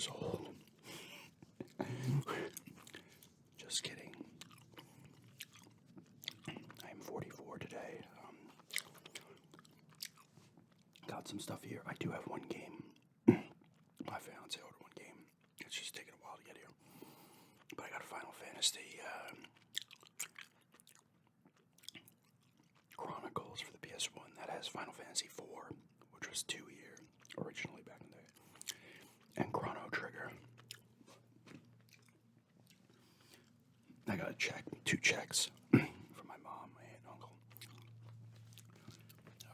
years old. Just kidding. I'm 44 today. Got some stuff here. I do have one game. My fiance ordered one game. It's just taking a while to get here. But I got a Final Fantasy Chronicles for the PS1 that has Final Fantasy 4, which was 2 here originally back in the day, and Chrono Trigger. I got a check, 2 checks from my mom, my aunt, and uncle.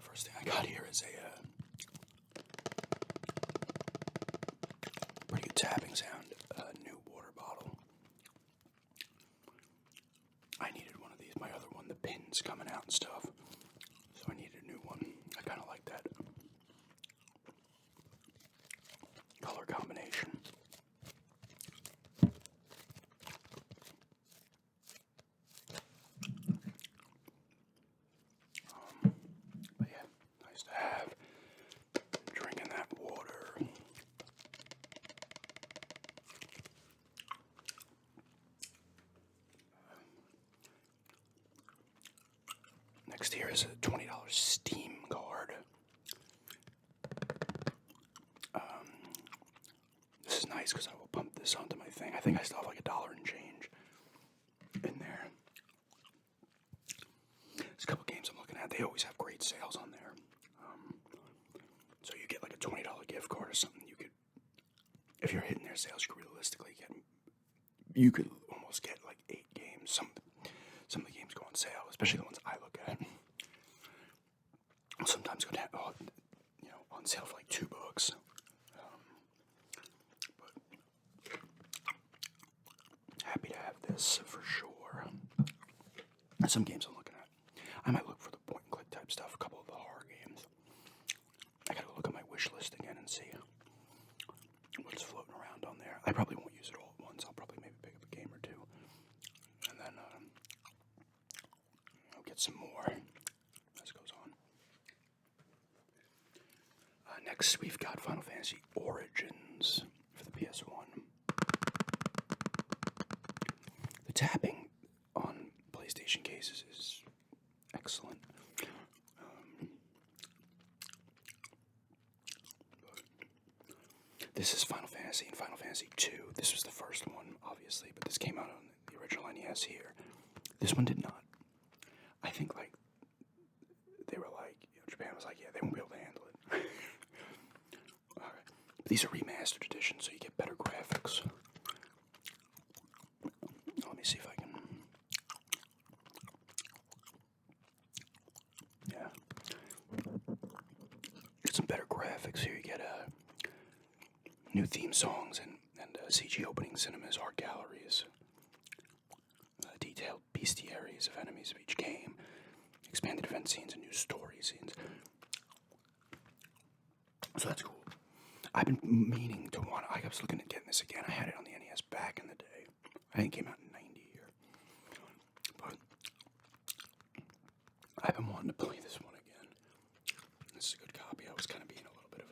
First thing I got here is a pretty good tapping sound, new water bottle. I needed one of these. My other one, the pin's coming out and stuff, so I needed a new one. I kind of like that color combination. But yeah, nice to have. Drinking that water. Next here is a $20 Steam card. This is nice because I will pump this onto my thing. I think I still have like $1 and change in there. There's a couple games I'm looking at. They always have great sales on there. So you get like a $20 gift card or something. You could, if you're hitting their sales, you could realistically get. You could almost get like 8 games. Some of the games go on sale, especially the ones I look at. Sometimes go down, on sale for like $2. But happy to have this for sure. And some games I'm looking at. I might look for the point and click type stuff. A couple of the horror games. I gotta look at my wish list again and see what's floating around on there. I probably won't use it all at once. I'll probably maybe pick up a game or two, and then I'll get some more as goes on. Next, we've got Final Fantasy Origins for the PS1. The tapping on PlayStation cases is excellent. This is Final Fantasy and Final Fantasy 2. This was the first one, obviously, but this came out on the original NES here. This one did not. I think, they were Japan was like, yeah, they won't be able to handle it. Alright. But these are remastered editions, so you get better graphics. Let me see if I can. Yeah. Get some better graphics here. You get new theme songs and CG opening cinemas, art galleries, detailed bestiaries of enemies of each game, expanded event scenes and new story scenes. So that's cool. I've been meaning to want. I was looking at getting this again. I had it on the NES back in the day. I think it came out in '90 here, but I've been wanting to play this one again. This is a good copy. I was kind of being a little bit of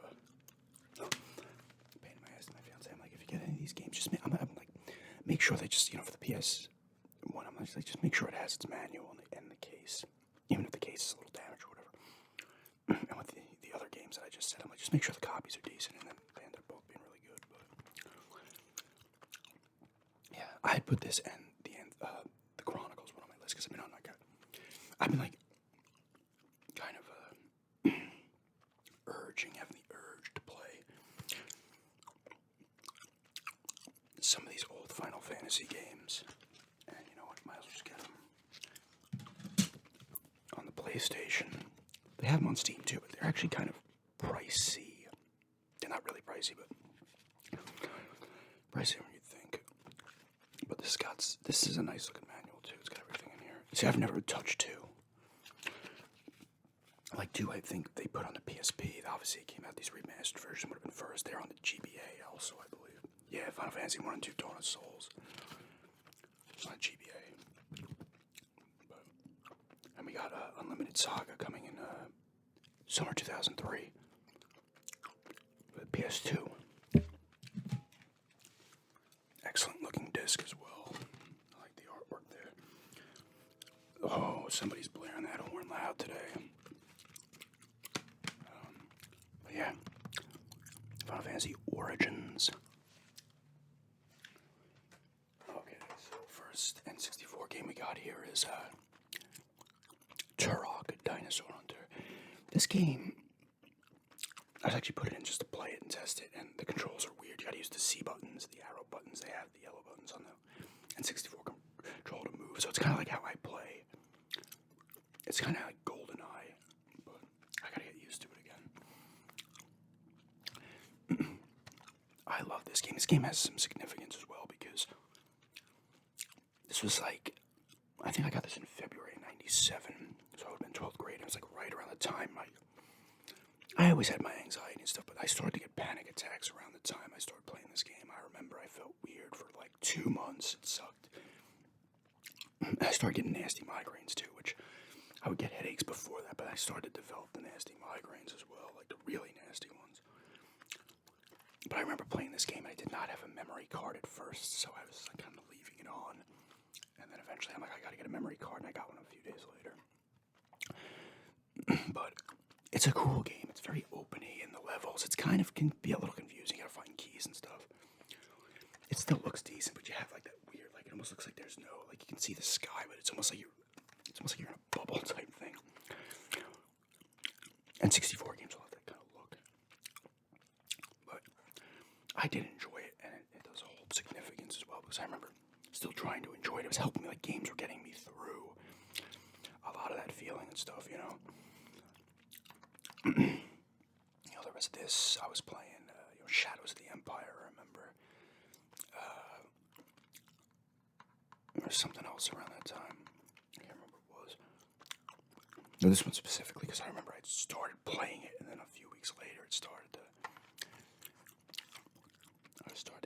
a pain in my ass to my fiance. I'm like, if you get any of these games, just I'm like, make sure they just, for the PS1, I'm like, just make sure it has its manual and the case, even if the case is a little damaged or whatever. And with the other games that I just said, I'm like, just make sure the copies are decent, and then they end up both being really good. But yeah, I had put this and the Chronicles one on my list because having the urge to play some of these old Final Fantasy games, and you know what, might as well just get them on the PlayStation. They have them on Steam too, but they're actually kind of pricey. They're not really pricey, but pricier than you'd think. But this is a nice looking manual too. It's got everything in here. See, I've never touched 2. Like 2, I think they put on the PSP. Obviously, it came out. These remastered versions would have been first. They're on the GBA also, I believe. Yeah, Final Fantasy 1 and 2, Dawn of Souls. It's on GBA. And we got Unlimited Saga coming in summer 2003 with PS2. disc as well. I like the artwork there. Oh, somebody's blaring that horn loud today. But yeah, Final Fantasy Origins. Okay, so first N64 game we got here is Turok, Dinosaur Hunter. This game, I actually put it in just to play it and test it, and the controls are weird. You gotta use the C buttons, the arrow buttons. They have the yellow buttons on the N64 control to move, so it's kind of like how I play. It's kind of like GoldenEye, but I gotta get used to it again. I love this game. This game has some significance as well because this was like, I think I got this in February '97, so I would have been 12th grade. It was like right around the time I always had my anxiety and stuff, but I started to get panic attacks around the time I started playing this game. I remember I felt weird for like 2 months. It sucked. I started getting nasty migraines too, which I would get headaches before that, but I started to develop the nasty migraines as well, like the really nasty ones. But I remember playing this game and I did not have a memory card at first, so I was kind of leaving it on. And then eventually I'm like, I gotta get a memory card, and I got one a few days later. But it's a cool game. It's very open-y in the levels. It's kind of can be a little confusing. You gotta find keys and stuff. It still looks decent, but you have like that weird, like it almost looks like there's no, like you can see the sky, but it's almost like you're in a bubble type thing. And 64 games will have that kind of look. But I did enjoy it, and it does hold significance as well, because I remember still trying to enjoy it. It was helping me, like games were getting me through a lot of that feeling and stuff, you know. There was this, I was playing, Shadows of the Empire, I remember. There was something else around that time. I can't remember what it was. No, this one specifically, because I remember I started playing it, and then a few weeks later I started to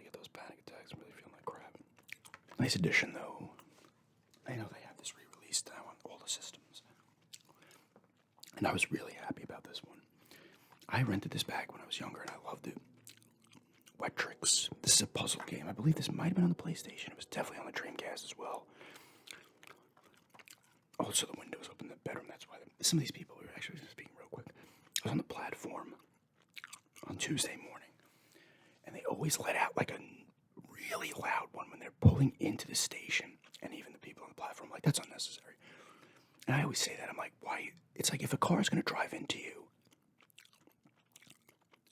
get those panic attacks and really feeling like crap. Nice addition, though. I know they have this re-released now on all the systems. And I was really happy about this one. I rented this back when I was younger, and I loved it. Wetrix. This is a puzzle game. I believe this might have been on the PlayStation. It was definitely on the Dreamcast as well. Also, the windows open in the bedroom. That's why some of these people are actually speaking real quick. I was on the platform on Tuesday morning, and they always let out like a really loud one when they're pulling into the station, and even the people on the platform, like, that's unnecessary. And I always say that. I'm like, why? It's like if a car is going to drive into you,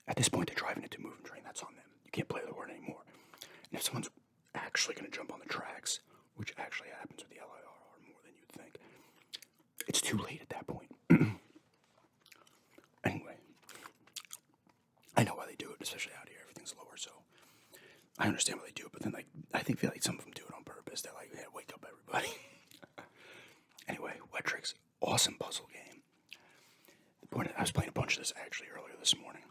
at this point, they're driving into a moving train. That's on them. You can't play the word anymore. And if someone's actually going to jump on the tracks, which actually happens with the LIRR more than you'd think, it's too late at that point. Anyway, I know why they do it, especially out here. Everything's lower, so I understand why they do it. But then, like, I feel like some of them do it on purpose. They're like, yeah, wake up, everybody. Anyway, Wetrix, awesome puzzle game. I was playing a bunch of this actually earlier this morning.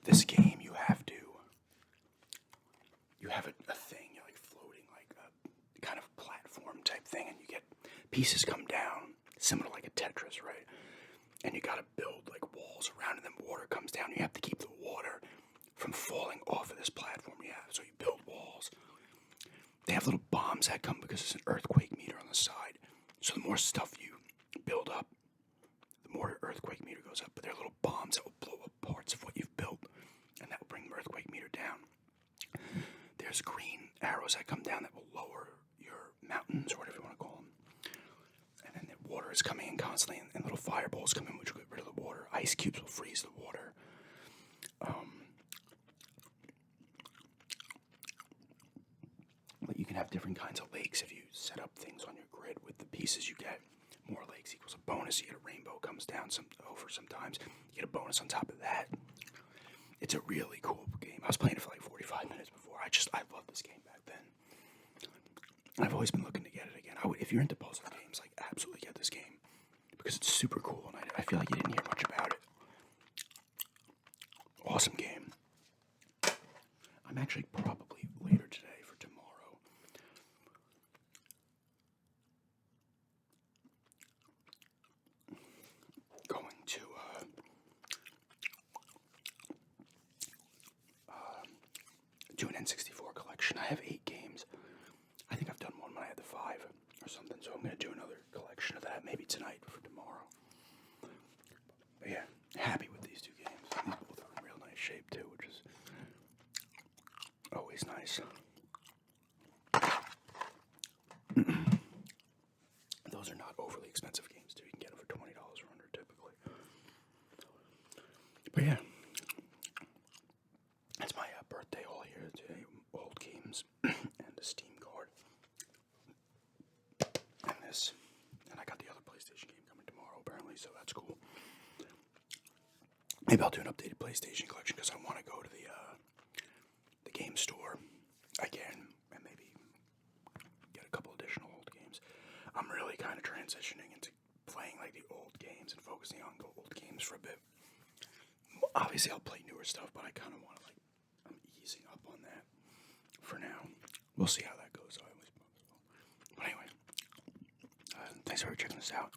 This game, you have a thing, you're like floating, like a kind of platform type thing, and you get pieces come down, similar like a Tetris, right? And you gotta build like walls around, and then water comes down. You have to keep the water from falling off of this platform you have, so you build walls. They have little bombs that come because there's an earthquake meter on the side. So the more stuff you build up, the more your earthquake meter goes up. But there are little bombs that will blow up parts of what you've built, and that will bring the earthquake meter down. There's green arrows that come down that will lower your mountains, or whatever you want to call them. And then the water is coming in constantly, and little fireballs come in, which will get rid of the water. Ice cubes will freeze the water. But you can have different kinds of lakes if you set up things on your grid with the pieces you get. More lakes equals a bonus. You get a rainbow comes down sometimes. You get a bonus on top of that. It's a really cool game. I was playing it for like 45 minutes before. I loved this game back then. I've always been looking to get it again. If you're into puzzle games, like, absolutely get this game, because it's super cool, and I feel like you didn't hear much about it. Awesome game. I'm actually probably later today for tomorrow. Going to N64 collection. I have 8 games. I think I've done one when I had the 5 or something, so I'm going to do another collection of that maybe tonight for tomorrow. But yeah, happy with these 2 games. These both are in real nice shape too, which is always nice. Those are not overly expensive games too. You can get them for $20 or under typically. But yeah, that's my birthday haul here today. Old games and a Steam card. And this. And I got the other PlayStation game coming tomorrow apparently, so that's cool. Maybe I'll do an updated PlayStation collection because I want to go to the game store again and maybe get a couple additional old games. I'm really kind of transitioning into playing like the old games and focusing on the old games for a bit. Obviously, I'll play newer stuff, but I kind of want to I'm easing up on that for now. We'll see how that goes. But anyway, thanks for checking this out.